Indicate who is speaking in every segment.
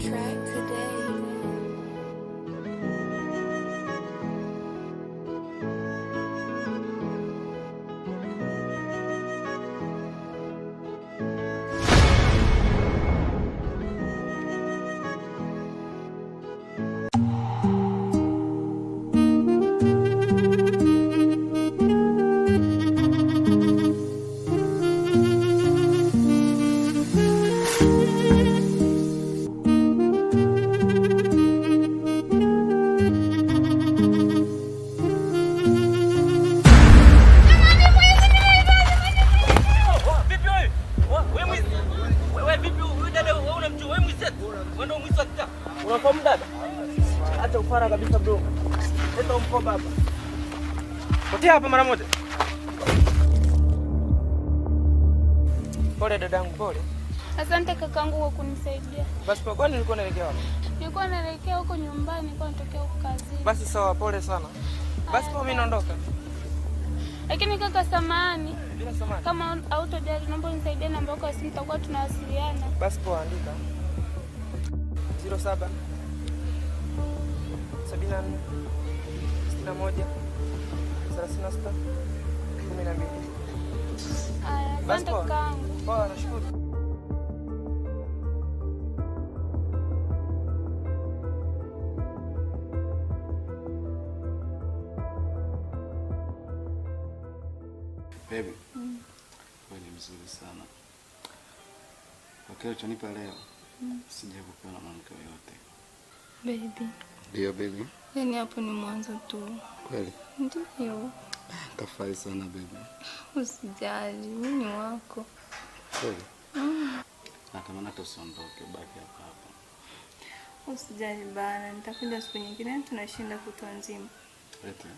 Speaker 1: track today.
Speaker 2: Unafahamu dada? Acha ufara kabisa bro. Leta mkoba hapa. Potea hapa mara moja. Pole dadangu, pole.
Speaker 3: Asante kakangu kwa kunisaidia.
Speaker 2: Basi kwa kwani nilikuwa naelekea wapi?
Speaker 3: Nilikuwa naelekea huko nyumbani, nilikuwa natokea huko kazini.
Speaker 2: Basi sawa, pole sana. Basi kwa mimi naondoka.
Speaker 3: Lakini kaka samahani.
Speaker 2: Bila samahani.
Speaker 3: Kama hautojali naomba unisaidie namba yako ya simu, tutakuwa tunawasiliana.
Speaker 2: Basi poa, andika. 07 74 61 36 12.
Speaker 3: Aya, asante kakangu.
Speaker 2: Poa, nashukuru.
Speaker 4: Baby. Wewe ni mzuri sana. Kwa kile ulichonipa leo, sijawahi kupewa na mwanamke yoyote.
Speaker 3: Baby.
Speaker 4: Ndio baby.
Speaker 3: Yaani hapo ni mwanzo tu.
Speaker 4: Kweli?
Speaker 3: Ndio.
Speaker 4: Tafadhali sana baby.
Speaker 3: Usijali, mimi ni wako.
Speaker 4: Kweli? Natamani hata usiondoke, baki hapa hapa.
Speaker 3: Usijali bana, nitakuja siku nyingine tunashinda kutwa nzima.
Speaker 4: Eti?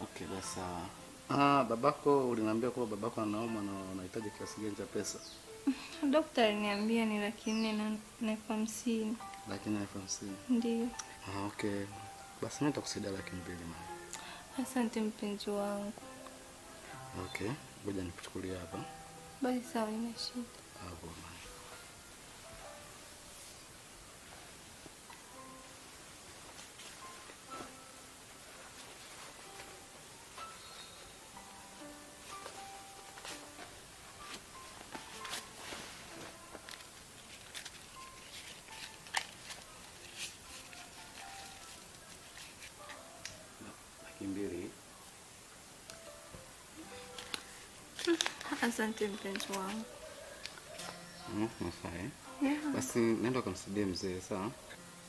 Speaker 4: Okay, basi sawa. Babako uliniambia kwa babako anaumwa na anahitaji kiasi gani cha pesa?
Speaker 3: Daktari aliniambia ni 450,000.
Speaker 4: 450,000.
Speaker 3: Ndio.
Speaker 4: Okay. Basi mimi nitakusaidia 200,000 mama.
Speaker 3: Asante mpenzi wangu.
Speaker 4: Okay. Ngoja nikuchukulie hapa.
Speaker 3: Basi sawa, ina shida.
Speaker 4: Hapo mama. Mbili.
Speaker 3: Asante mpenzi wangu.
Speaker 4: Nafai. Basi nenda kumsaidia mzee, sawa?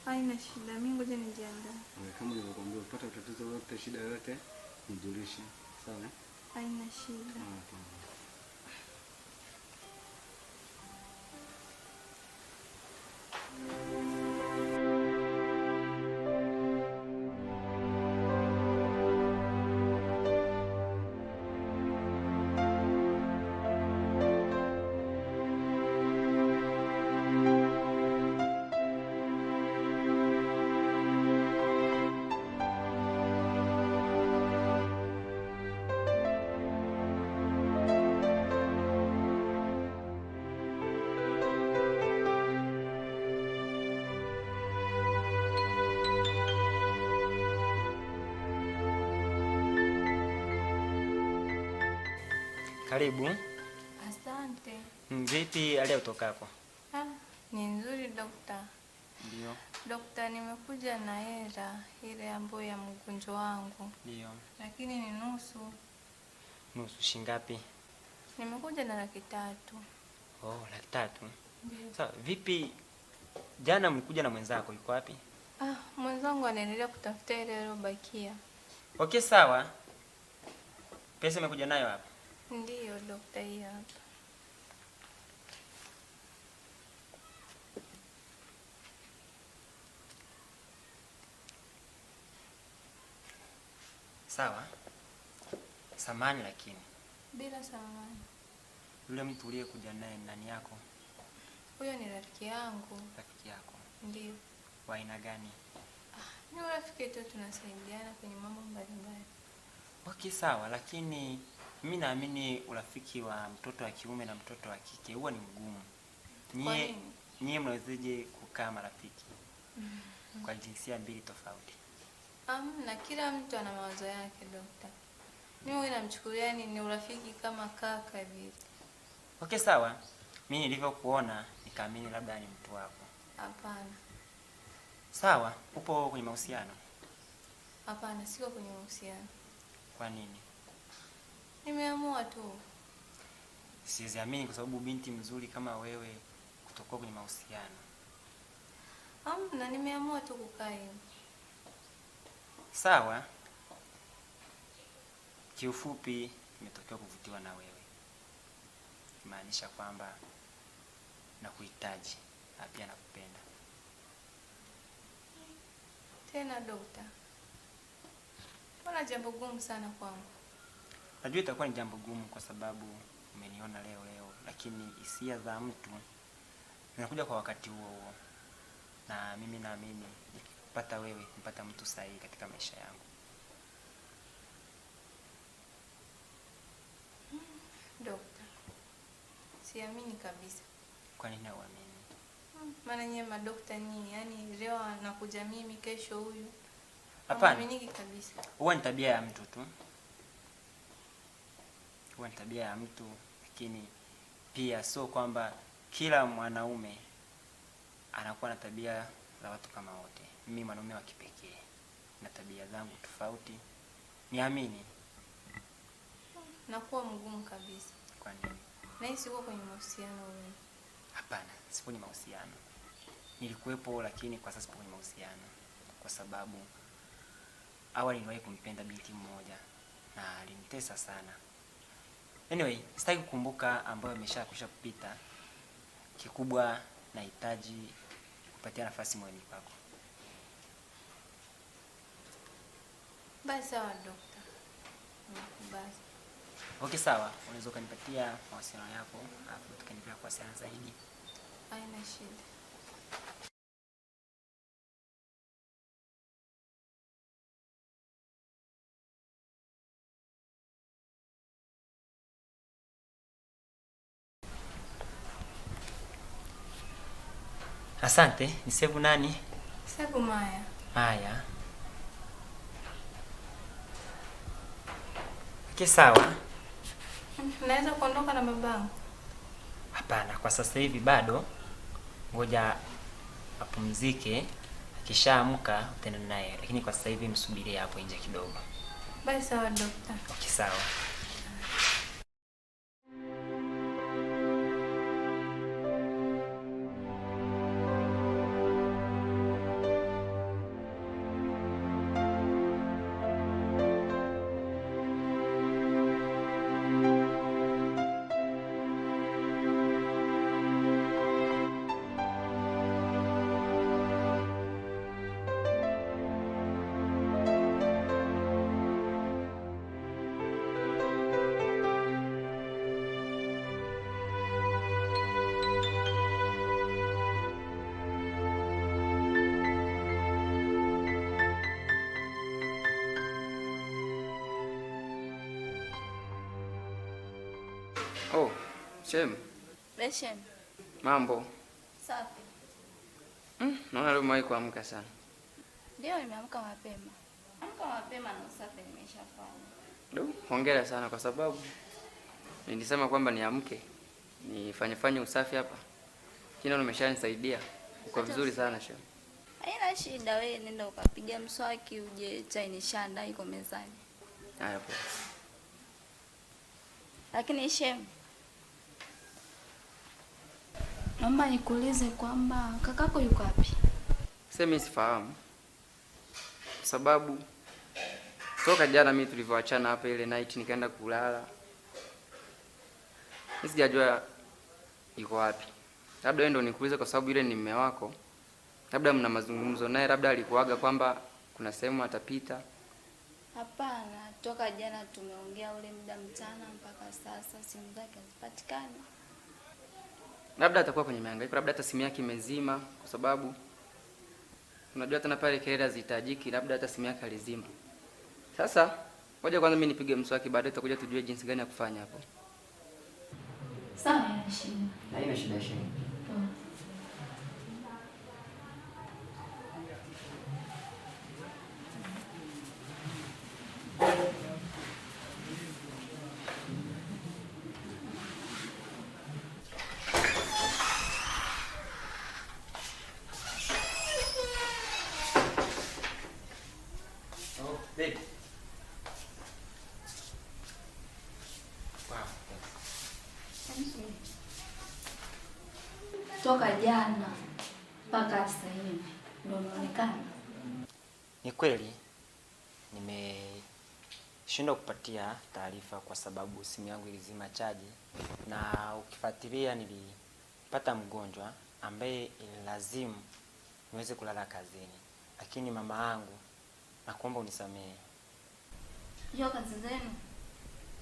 Speaker 3: Haina shida, mimi ngoja nijiandae.
Speaker 4: Kama nilivyokuambia upata tatizo lolote, shida yoyote, nijulishe. Sawa?
Speaker 3: Haina shida.
Speaker 2: Karibu.
Speaker 3: Asante.
Speaker 2: Vipi hali utokako?
Speaker 3: Ni nzuri dokta.
Speaker 2: Ndio.
Speaker 3: Dokta, nimekuja na hela ile ambayo ya mgonjwa wangu.
Speaker 2: Ndio.
Speaker 3: Lakini ni nusu.
Speaker 2: Nusu shingapi?
Speaker 3: Nimekuja na 300,000.
Speaker 2: Oh, 300,000.
Speaker 3: Ndio.
Speaker 2: Sawa, vipi jana mlikuja na mwenzako yuko wapi?
Speaker 3: Mwenzangu anaendelea kutafuta ile iliyobakia.
Speaker 2: Okay, sawa. Pesa imekuja nayo hapa?
Speaker 3: Ndio dokta, hii hapa.
Speaker 2: Sawa. Samani lakini.
Speaker 3: Bila samani.
Speaker 2: Yule mtu uliyekuja naye nani yako?
Speaker 3: Huyo ni rafiki yangu.
Speaker 2: Rafiki yako?
Speaker 3: Ndio.
Speaker 2: Wa aina gani?
Speaker 3: Ni rafiki tu, tunasaidiana kwenye mambo mbalimbali.
Speaker 2: Okay, sawa, lakini mimi naamini urafiki wa mtoto wa kiume na mtoto wa kike huwa ni mgumu. nyinyi mnawezaje kukaa marafiki kwa jinsia mbili tofauti?
Speaker 3: Na kila mtu ana mawazo yake dokta. Mimi wewe namchukulia ni urafiki kama kaka hivi.
Speaker 2: Okay, sawa. Mimi nilivyokuona nikaamini labda ni mtu wako.
Speaker 3: Hapana.
Speaker 2: Sawa, upo kwenye mahusiano?
Speaker 3: Hapana, siko kwenye mahusiano.
Speaker 2: Kwa nini?
Speaker 3: Nimeamua tu.
Speaker 2: Siamini kwa sababu binti mzuri kama wewe kutokuwa kwenye mahusiano.
Speaker 3: Na nimeamua tu kukaa hivi.
Speaker 2: Sawa. Kiufupi nimetokea kuvutiwa na wewe. Kimaanisha kwamba nakuhitaji na pia nakupenda.
Speaker 3: Tena dokta. Mbona jambo gumu sana kwangu?
Speaker 2: Najua itakuwa ni jambo gumu kwa sababu umeniona leo, lakini hisia za mtu zinakuja kwa wakati huo. Na mimi naamini nikipata wewe, nipata mtu sahihi katika maisha yangu.
Speaker 3: Dokta. Siamini kabisa.
Speaker 2: Kwa nini hauamini?
Speaker 3: Maana nyinyi madokta nyinyi, yani leo anakuja mimi, kesho huyu.
Speaker 2: Hapana.
Speaker 3: Siamini kabisa.
Speaker 2: Huwa ni tabia ya mtu tu. Huwa ni tabia ya mtu, lakini pia sio kwamba kila mwanaume anakuwa na tabia za watu kama wote. Mimi mwanaume wa kipekee na tabia zangu tofauti. Niamini.
Speaker 3: Nakuwa mgumu kabisa.
Speaker 2: Kwa nini?
Speaker 3: Na siko kwenye mahusiano wewe.
Speaker 2: Hapana, sipo kwenye mahusiano. Nilikuwepo lakini kwa sasa sipo kwenye mahusiano kwa sababu awali niliwahi kumpenda binti mmoja na alinitesa sana. Anyway, sitaki kukumbuka ambayo imeshakwisha kupita. Kikubwa nahitaji kupatia nafasi moyoni kwako.
Speaker 3: Basi sawa dokta. Basi.
Speaker 2: Okay, sawa. Unaweza kunipatia mawasiliano yako alafu tukaendelea kuwasiliana zaidi.
Speaker 3: Haina shida.
Speaker 2: Asante. Ni Sevu nani?
Speaker 3: Sevu Maya.
Speaker 2: Maya. Okay, sawa.
Speaker 3: Naweza kuondoka na babangu?
Speaker 2: Hapana, kwa sasa hivi bado. Ngoja apumzike. Akishaamka utaenda naye, lakini kwa sasa hivi msubirie hapo nje kidogo.
Speaker 3: Basi sawa dokta.
Speaker 2: Okay, sawa.
Speaker 1: Oh, Shem.
Speaker 3: Leshem.
Speaker 1: Mambo.
Speaker 3: Safi.
Speaker 1: Naona leo umewahi kuamka sana.
Speaker 3: Ndio nimeamka mapema. Amka mapema na usafi nimeshafanya.
Speaker 1: Hongera sana kwa sababu nilisema kwamba niamke nifanye usafi hapa. Kina umeshanisaidia. Uko vizuri sana Shem.
Speaker 5: Haina shida, wewe nenda ukapiga mswaki uje chai nishanda iko mezani.
Speaker 1: Haya poa.
Speaker 5: Lakini Shem, naomba nikuulize kwamba kakako yuko wapi?
Speaker 1: Sasa mimi sifahamu. Kwa sababu toka jana mimi tulivyoachana hapa ile night nikaenda kulala. Mimi sijajua yuko wapi. Labda wewe ndio nikuulize kwa sababu ile ni mume wako. Labda mna mazungumzo naye, labda alikuaga kwamba kuna sehemu atapita.
Speaker 5: Hapana, toka jana tumeongea ule muda mchana mpaka sasa simu zake hazipatikani.
Speaker 1: Labda atakuwa kwenye mihangaiko, labda hata simu yake imezima kwa sababu unajua tena pale kelele zihitajiki, labda hata simu yake alizima. Sasa ngoja kwanza mimi nipige mswaki, baadaye tutakuja tujue jinsi gani ya kufanya hapo.
Speaker 5: Sawa, haina shida.
Speaker 1: Haina shida.
Speaker 5: toka jana mpaka sasa hivi ndio unaonekana.
Speaker 2: Ni kweli nimeshindwa kupatia taarifa kwa sababu simu yangu ilizima chaji, na ukifuatilia nilipata mgonjwa ambaye ilazimu niweze kulala kazini. Lakini mama yangu, nakuomba unisamehe.
Speaker 5: Hiyo kazi zenu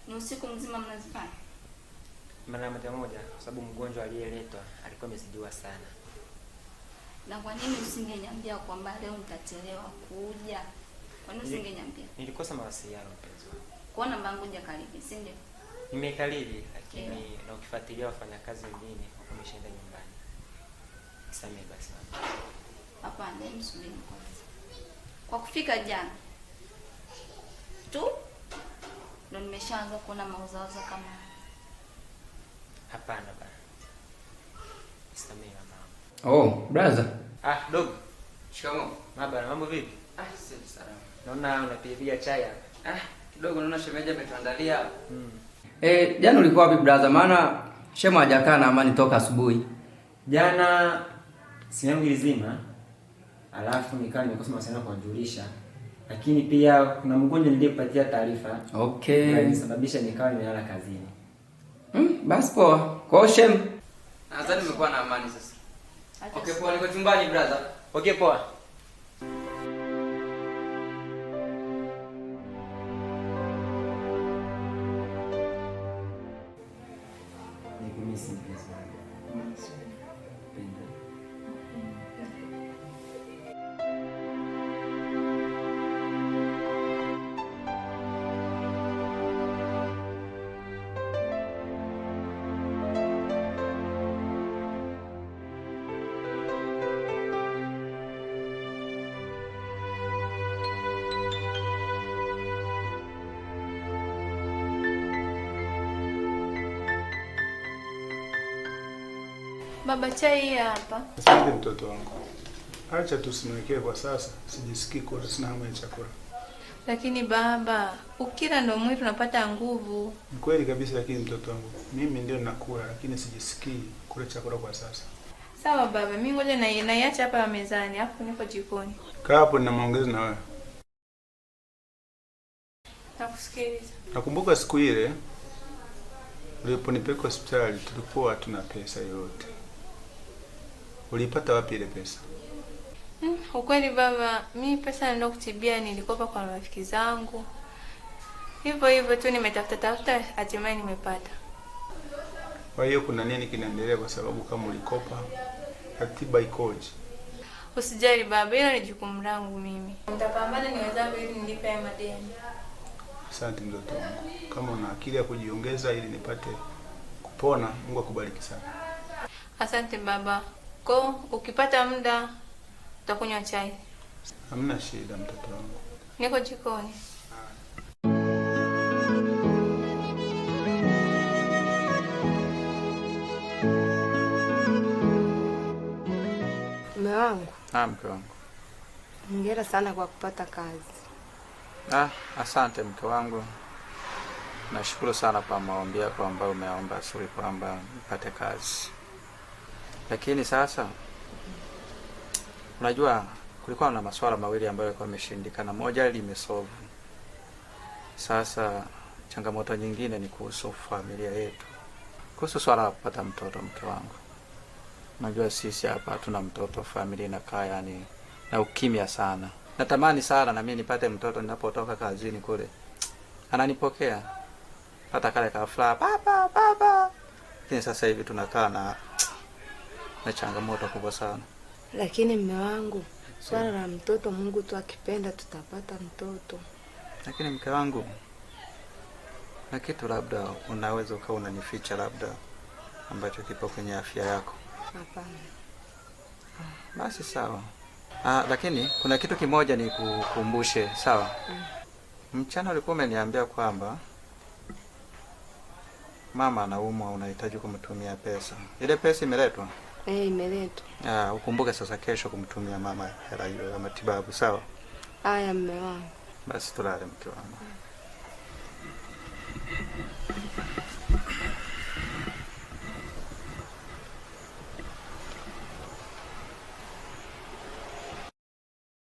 Speaker 5: ni usiku mzima mnazifanya?
Speaker 2: Mara moja kwa sababu mgonjwa aliyeletwa alikuwa amezidiwa sana.
Speaker 5: Na kwa nini usingeniambia kwamba leo nitachelewa kuja? Kwa nini usingeniambia?
Speaker 2: Nilikosa mawasiliano mpenzi wangu.
Speaker 5: Kwa namba yangu hujakaribi, si ndio?
Speaker 2: Nimekariri, lakini na ukifuatilia wafanyakazi wengine wameshaenda nyumbani. Nisamehe basi mama.
Speaker 5: Hapana, msubiri kwanza. Kwa kufika jana tu ndio nimeshaanza kuona mauzaoza kama haya.
Speaker 2: Hapana bana. Nisamehe mama.
Speaker 1: Oh, brother.
Speaker 2: Dogo.
Speaker 1: Shikamoo.
Speaker 2: Mambo vipi?
Speaker 1: Si salama.
Speaker 2: Naona unapigia chai hapa.
Speaker 1: Kidogo naona shemeji ametuandalia. Jana ulikuwa wapi brother? Maana shema hajakaa na amani toka asubuhi.
Speaker 2: Jana simu yangu ilizima. Alafu nikawa nimekosa mawasiliano kwa kujulisha. Lakini pia kuna mgonjwa niliyepatia taarifa.
Speaker 1: Okay.
Speaker 2: Na ilisababisha nikawa nimelala kazini.
Speaker 1: Basi poa. Kwa shem. Nadhani nimekuwa na amani sasa. Okay, poa, niko chumbani brother.
Speaker 2: Okay, poa. Nikumisi mpenzi wangu. Penda.
Speaker 3: Baba, chai hapa.
Speaker 6: Asante mtoto wangu. Acha tusimwekee kwa sasa. Sijisikii kula, sina hamu ya chakula.
Speaker 3: Lakini baba, ukila ndio mwili tunapata nguvu.
Speaker 6: Ni kweli kabisa, lakini mtoto wangu, mimi ndio nakula lakini sijisikii kula chakula kwa sasa.
Speaker 3: Sawa baba, mimi ngoja naiacha hapa mezani, afu niko jikoni.
Speaker 6: Kaa hapo na maongezi na wewe.
Speaker 3: Nakusikiliza.
Speaker 6: Nakumbuka siku ile uliponipeleka hospitali tulikuwa hatuna pesa yote. Ulipata wapi ile pesa?
Speaker 3: Ukweli baba, mimi pesa ndio kutibia nilikopa kwa rafiki zangu. Hivyo tu nimetafuta hatimaye nimepata.
Speaker 6: Kwa hiyo kuna nini kinaendelea, kwa sababu kama ulikopa ratiba ikoje?
Speaker 3: Usijali baba, hilo ni jukumu langu mimi. Nitapambana niwezavyo ili nilipe haya madeni.
Speaker 6: Asante mtoto wangu. Kama una akili ya kujiongeza ili nipate kupona, Mungu akubariki sana.
Speaker 3: Asante baba. Kwa ukipata muda utakunywa chai.
Speaker 6: Hamna shida mtoto wangu.
Speaker 3: Niko jikoni.
Speaker 7: Mume wangu.
Speaker 4: Mke wangu.
Speaker 7: Hongera sana kwa kupata kazi.
Speaker 4: Asante mke wangu. Nashukuru sana kwa maombi yako ambayo umeomba asubuhi kwamba nipate kazi. Lakini sasa unajua kulikuwa na masuala mawili ambayo yalikuwa yameshindikana. Moja limesolve. Sasa changamoto nyingine ni kuhusu familia yetu. Kuhusu swala la kupata mtoto mke wangu. Unajua sisi hapa hatuna mtoto, familia inakaa yani na ukimya sana. Natamani sana na mimi nipate mtoto ninapotoka kazini kule. Ananipokea. Hata kale kafla baba. Lakini sasa hivi tunakaa na changamoto kubwa sana.
Speaker 7: Lakini mume wangu, swala la mtoto Mungu tu akipenda tutapata mtoto.
Speaker 4: Lakini mke wangu, na kitu labda unaweza ukawa unanificha labda ambacho kipo kwenye afya yako.
Speaker 7: Hapana.
Speaker 4: Basi sawa. Lakini kuna kitu kimoja ni kukumbushe, sawa? Mchana ulikuwa umeniambia kwamba mama anaumwa, unahitaji kumtumia pesa. Ile pesa imeletwa?
Speaker 7: Imeletwa.
Speaker 4: Ukumbuke sasa kesho kumtumia mama hela hiyo ya matibabu, sawa?
Speaker 7: Haya mume wangu.
Speaker 4: Basi tulale mke wangu.